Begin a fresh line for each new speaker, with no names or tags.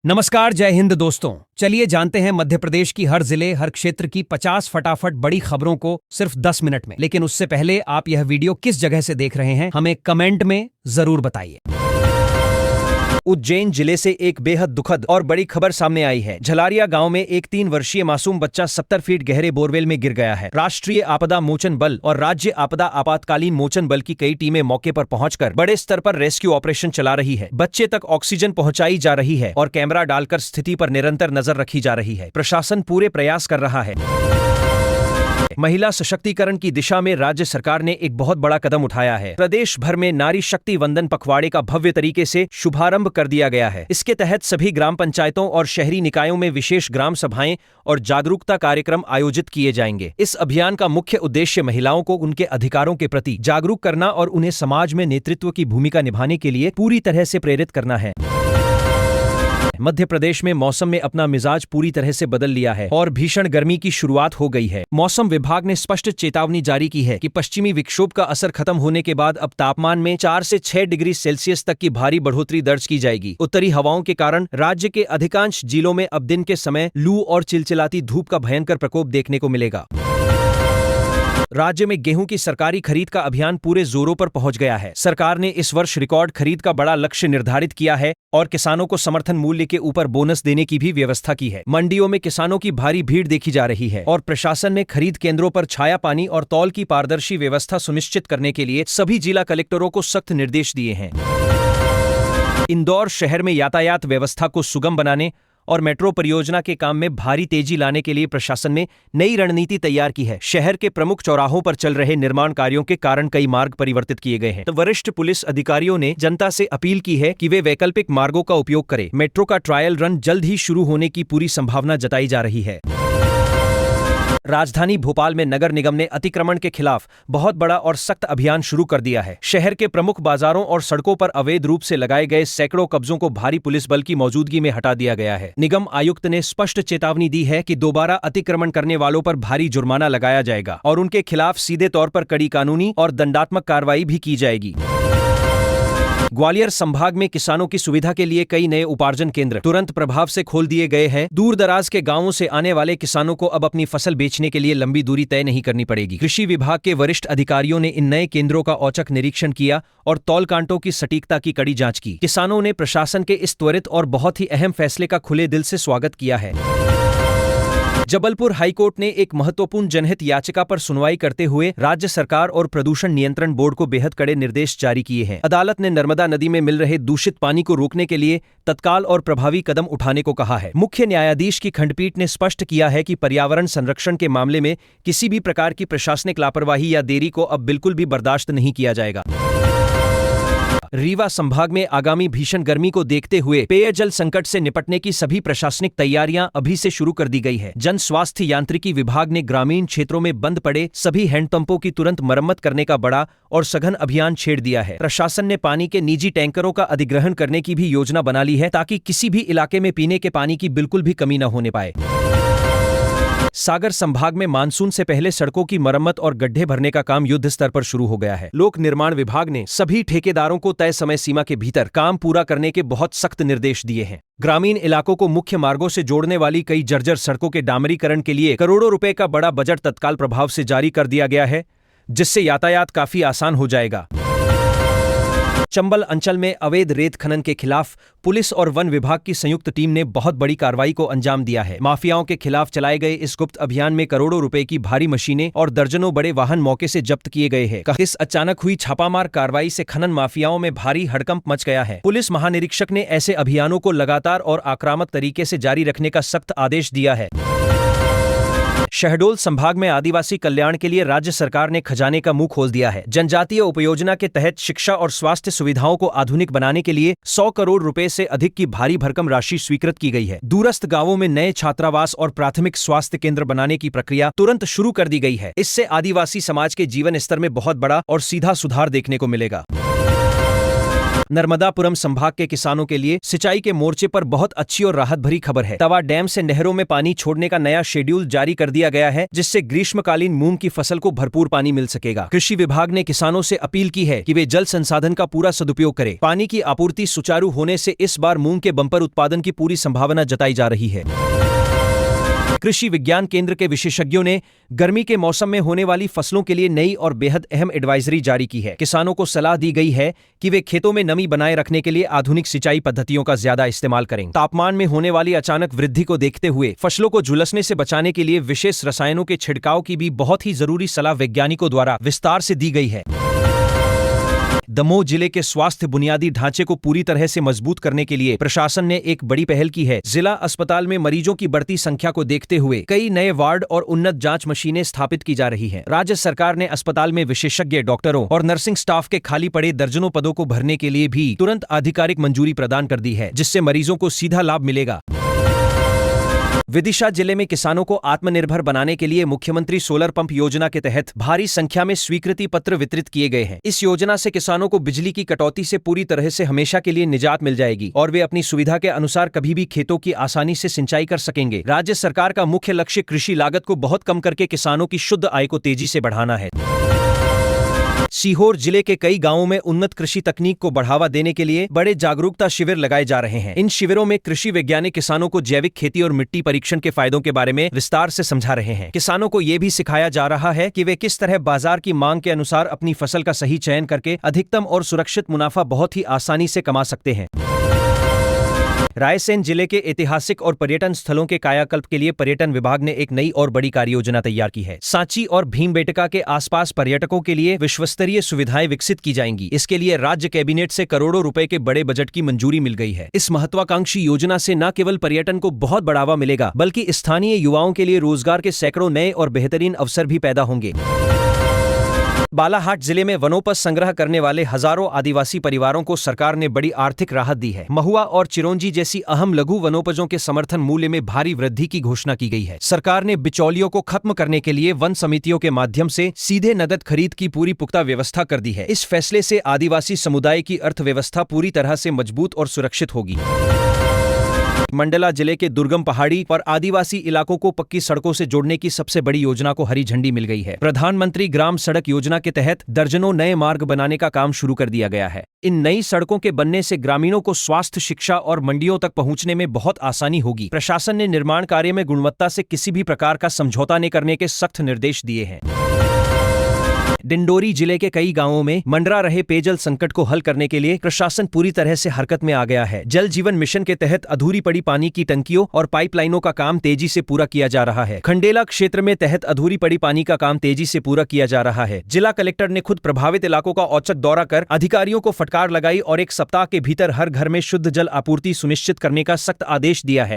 नमस्कार, जय हिंद दोस्तों। चलिए जानते हैं मध्य प्रदेश की हर जिले हर क्षेत्र की 50 फटाफट बड़ी खबरों को सिर्फ 10 मिनट में। लेकिन उससे पहले आप यह वीडियो किस जगह से देख रहे हैं हमें कमेंट में जरूर बताइए। उज्जैन जिले से एक बेहद दुखद और बड़ी खबर सामने आई है। झलारिया गांव में एक 3 वर्षीय मासूम बच्चा 70 फीट गहरे बोरवेल में गिर गया है। राष्ट्रीय आपदा मोचन बल और राज्य आपदा आपातकालीन मोचन बल की कई टीमें मौके पर पहुंचकर बड़े स्तर पर रेस्क्यू ऑपरेशन चला रही है। बच्चे तक ऑक्सीजन पहुंचाई जा रही है और कैमरा डालकर स्थिति पर निरंतर नजर रखी जा रही है। प्रशासन पूरे प्रयास कर रहा है। महिला सशक्तिकरण की दिशा में राज्य सरकार ने एक बहुत बड़ा कदम उठाया है। प्रदेश भर में नारी शक्ति वंदन पखवाड़े का भव्य तरीके से शुभारंभ कर दिया गया है। इसके तहत सभी ग्राम पंचायतों और शहरी निकायों में विशेष ग्राम सभाएं और जागरूकता कार्यक्रम आयोजित किए जाएंगे। इस अभियान का मुख्य उद्देश्य महिलाओं को उनके अधिकारों के प्रति जागरूक करना और उन्हें समाज में नेतृत्व की भूमिका निभाने के लिए पूरी तरह से प्रेरित करना है। मध्य प्रदेश में मौसम में अपना मिजाज पूरी तरह से बदल लिया है और भीषण गर्मी की शुरुआत हो गई है। मौसम विभाग ने स्पष्ट चेतावनी जारी की है कि पश्चिमी विक्षोभ का असर खत्म होने के बाद अब तापमान में 4 से 6 डिग्री सेल्सियस तक की भारी बढ़ोतरी दर्ज की जाएगी। उत्तरी हवाओं के कारण राज्य के अधिकांश जिलों में अब दिन के समय लू और चिलचिलाती धूप का भयंकर प्रकोप देखने को मिलेगा। राज्य में गेहूं की सरकारी खरीद का अभियान पूरे जोरों पर पहुंच गया है। सरकार ने इस वर्ष रिकॉर्ड खरीद का बड़ा लक्ष्य निर्धारित किया है और किसानों को समर्थन मूल्य के ऊपर बोनस देने की भी व्यवस्था की है। मंडियों में किसानों की भारी भीड़ देखी जा रही है और प्रशासन ने खरीद केंद्रों पर छाया पानी और तौल की पारदर्शी व्यवस्था सुनिश्चित करने के लिए सभी जिला कलेक्टरों को सख्त निर्देश दिए हैं। इंदौर शहर में यातायात व्यवस्था को सुगम बनाने और मेट्रो परियोजना के काम में भारी तेजी लाने के लिए प्रशासन ने नई रणनीति तैयार की है। शहर के प्रमुख चौराहों पर चल रहे निर्माण कार्यों के कारण कई मार्ग परिवर्तित किए गए हैं। तो वरिष्ठ पुलिस अधिकारियों ने जनता से अपील की है कि वे वैकल्पिक मार्गों का उपयोग करें। मेट्रो का ट्रायल रन जल्द ही शुरू होने की पूरी संभावना जताई जा रही है। राजधानी भोपाल में नगर निगम ने अतिक्रमण के खिलाफ बहुत बड़ा और सख्त अभियान शुरू कर दिया है। शहर के प्रमुख बाजारों और सड़कों पर अवैध रूप से लगाए गए सैकड़ों कब्जों को भारी पुलिस बल की मौजूदगी में हटा दिया गया है। निगम आयुक्त ने स्पष्ट चेतावनी दी है कि दोबारा अतिक्रमण करने वालों पर भारी जुर्माना लगाया जाएगा और उनके खिलाफ सीधे तौर पर कड़ी कानूनी और दंडात्मक कार्रवाई भी की जाएगी। ग्वालियर संभाग में किसानों की सुविधा के लिए कई नए उपार्जन केंद्र तुरंत प्रभाव से खोल दिए गए हैं। दूर दराज के गांवों से आने वाले किसानों को अब अपनी फसल बेचने के लिए लंबी दूरी तय नहीं करनी पड़ेगी। कृषि विभाग के वरिष्ठ अधिकारियों ने इन नए केंद्रों का औचक निरीक्षण किया और तौल कांटों की सटीकता की कड़ी जांच की। किसानों ने प्रशासन के इस त्वरित और बहुत ही अहम फैसले का खुले दिल से स्वागत किया है। जबलपुर हाईकोर्ट ने एक महत्वपूर्ण जनहित याचिका पर सुनवाई करते हुए राज्य सरकार और प्रदूषण नियंत्रण बोर्ड को बेहद कड़े निर्देश जारी किए हैं। अदालत ने नर्मदा नदी में मिल रहे दूषित पानी को रोकने के लिए तत्काल और प्रभावी कदम उठाने को कहा है। मुख्य न्यायाधीश की खंडपीठ ने स्पष्ट किया है कि पर्यावरण संरक्षण के मामले में किसी भी प्रकार की प्रशासनिक लापरवाही या देरी को अब बिल्कुल भी बर्दाश्त नहीं किया जाएगा। रीवा संभाग में आगामी भीषण गर्मी को देखते हुए पेयजल संकट से निपटने की सभी प्रशासनिक तैयारियां अभी से शुरू कर दी गई है। जन स्वास्थ्य यांत्रिकी विभाग ने ग्रामीण क्षेत्रों में बंद पड़े सभी हैंडपंपों की तुरंत मरम्मत करने का बड़ा और सघन अभियान छेड़ दिया है। प्रशासन ने पानी के निजी टैंकरों का अधिग्रहण करने की भी योजना बना ली है ताकि किसी भी इलाके में पीने के पानी की बिल्कुल भी कमी न होने पाए। सागर संभाग में मानसून से पहले सड़कों की मरम्मत और गड्ढे भरने का काम युद्ध स्तर पर शुरू हो गया है। लोक निर्माण विभाग ने सभी ठेकेदारों को तय समय सीमा के भीतर काम पूरा करने के बहुत सख्त निर्देश दिए हैं। ग्रामीण इलाकों को मुख्य मार्गों से जोड़ने वाली कई जर्जर सड़कों के डामरीकरण के लिए करोड़ों रुपए का बड़ा बजट तत्काल प्रभाव से जारी कर दिया गया है, जिससे यातायात काफी आसान हो जाएगा। चंबल अंचल में अवैध रेत खनन के खिलाफ पुलिस और वन विभाग की संयुक्त टीम ने बहुत बड़ी कार्रवाई को अंजाम दिया है। माफियाओं के खिलाफ चलाए गए इस गुप्त अभियान में करोड़ों रुपए की भारी मशीनें और दर्जनों बड़े वाहन मौके से जब्त किए गए हैं। इस अचानक हुई छापामार कार्रवाई से खनन माफियाओं में भारी हड़कंप मच गया है। पुलिस महानिरीक्षक ने ऐसे अभियानों को लगातार और आक्रामक तरीके से जारी रखने का सख्त आदेश दिया है। शहडोल संभाग में आदिवासी कल्याण के लिए राज्य सरकार ने खजाने का मुंह खोल दिया है। जनजातीय उपयोजना के तहत शिक्षा और स्वास्थ्य सुविधाओं को आधुनिक बनाने के लिए 100 करोड़ रुपए से अधिक की भारी भरकम राशि स्वीकृत की गई है। दूरस्थ गांवों में नए छात्रावास और प्राथमिक स्वास्थ्य केंद्र बनाने की प्रक्रिया तुरंत शुरू कर दी गई है। इससे आदिवासी समाज के जीवन स्तर में बहुत बड़ा और सीधा सुधार देखने को मिलेगा। नर्मदापुरम संभाग के किसानों के लिए सिंचाई के मोर्चे पर बहुत अच्छी और राहत भरी खबर है। तवा डैम से नहरों में पानी छोड़ने का नया शेड्यूल जारी कर दिया गया है, जिससे ग्रीष्मकालीन मूंग की फसल को भरपूर पानी मिल सकेगा। कृषि विभाग ने किसानों से अपील की है कि वे जल संसाधन का पूरा सदुपयोग करें। पानी की आपूर्ति सुचारू होने से इस बार मूंग के बम्पर उत्पादन की पूरी संभावना जताई जा रही है। कृषि विज्ञान केंद्र के विशेषज्ञों ने गर्मी के मौसम में होने वाली फसलों के लिए नई और बेहद अहम एडवाइजरी जारी की है। किसानों को सलाह दी गई है कि वे खेतों में नमी बनाए रखने के लिए आधुनिक सिंचाई पद्धतियों का ज्यादा इस्तेमाल करें। तापमान में होने वाली अचानक वृद्धि को देखते हुए फसलों को झुलसने से बचाने के लिए विशेष रसायनों के छिड़काव की भी बहुत ही जरूरी सलाह वैज्ञानिकों द्वारा विस्तार से दी गई है। दमोह जिले के स्वास्थ्य बुनियादी ढांचे को पूरी तरह से मजबूत करने के लिए प्रशासन ने एक बड़ी पहल की है। जिला अस्पताल में मरीजों की बढ़ती संख्या को देखते हुए कई नए वार्ड और उन्नत जांच मशीनें स्थापित की जा रही हैं। राज्य सरकार ने अस्पताल में विशेषज्ञ डॉक्टरों और नर्सिंग स्टाफ के खाली पड़े दर्जनों पदों को भरने के लिए भी तुरंत आधिकारिक मंजूरी प्रदान कर दी है, जिससे मरीजों को सीधा लाभ मिलेगा। विदिशा जिले में किसानों को आत्मनिर्भर बनाने के लिए मुख्यमंत्री सोलर पंप योजना के तहत भारी संख्या में स्वीकृति पत्र वितरित किए गए हैं। इस योजना से किसानों को बिजली की कटौती से पूरी तरह से हमेशा के लिए निजात मिल जाएगी और वे अपनी सुविधा के अनुसार कभी भी खेतों की आसानी से सिंचाई कर सकेंगे। राज्य सरकार का मुख्य लक्ष्य कृषि लागत को बहुत कम करके किसानों की शुद्ध आय को तेजी से बढ़ाना है। सीहोर जिले के कई गांवों में उन्नत कृषि तकनीक को बढ़ावा देने के लिए बड़े जागरूकता शिविर लगाए जा रहे हैं। इन शिविरों में कृषि वैज्ञानिक किसानों को जैविक खेती और मिट्टी परीक्षण के फायदों के बारे में विस्तार से समझा रहे हैं। किसानों को ये भी सिखाया जा रहा है कि वे किस तरह बाजार की मांग के अनुसार अपनी फसल का सही चयन करके अधिकतम और सुरक्षित मुनाफा बहुत ही आसानी से कमा सकते हैं। रायसेन जिले के ऐतिहासिक और पर्यटन स्थलों के कायाकल्प के लिए पर्यटन विभाग ने एक नई और बड़ी कार्ययोजना तैयार की है। सांची और भीमबेटका के आसपास पर्यटकों के लिए विश्वस्तरीय सुविधाएं विकसित की जाएंगी। इसके लिए राज्य कैबिनेट से करोड़ों रुपए के बड़े बजट की मंजूरी मिल गई है। इस महत्वाकांक्षी योजना से न केवल पर्यटन को बहुत बढ़ावा मिलेगा, बल्कि स्थानीय युवाओं के लिए रोजगार के सैकड़ों नए और बेहतरीन अवसर भी पैदा होंगे। बालाहाट जिले में वनोपज संग्रह करने वाले हजारों आदिवासी परिवारों को सरकार ने बड़ी आर्थिक राहत दी है। महुआ और चिरौंजी जैसी अहम लघु वनोपजों के समर्थन मूल्य में भारी वृद्धि की घोषणा की गई है। सरकार ने बिचौलियों को खत्म करने के लिए वन समितियों के माध्यम से सीधे नकद खरीद की पूरी पुख्ता व्यवस्था कर दी है। इस फैसले से आदिवासी समुदाय की अर्थव्यवस्था पूरी तरह से मजबूत और सुरक्षित होगी। मंडला जिले के दुर्गम पहाड़ी और आदिवासी इलाकों को पक्की सड़कों से जोड़ने की सबसे बड़ी योजना को हरी झंडी मिल गई है। प्रधानमंत्री ग्राम सड़क योजना के तहत दर्जनों नए मार्ग बनाने का काम शुरू कर दिया गया है। इन नई सड़कों के बनने से ग्रामीणों को स्वास्थ्य, शिक्षा और मंडियों तक पहुंचने में बहुत आसानी होगी। प्रशासन ने निर्माण कार्य में गुणवत्ता से किसी भी प्रकार का समझौता न करने के सख्त निर्देश दिए हैं। डिंडोरी जिले के कई गांवों में मंडरा रहे पेयजल संकट को हल करने के लिए प्रशासन पूरी तरह से हरकत में आ गया है। जल जीवन मिशन के तहत अधूरी पड़ी पानी की टंकियों और पाइपलाइनों का काम तेजी से पूरा किया जा रहा है। खंडेला क्षेत्र में तहत अधूरी पड़ी पानी का काम तेजी से पूरा किया जा रहा है। जिला कलेक्टर ने खुद प्रभावित इलाकों का औचक दौरा कर अधिकारियों को फटकार लगाई और 1 सप्ताह के भीतर हर घर में शुद्ध जल आपूर्ति सुनिश्चित करने का सख्त आदेश दिया है।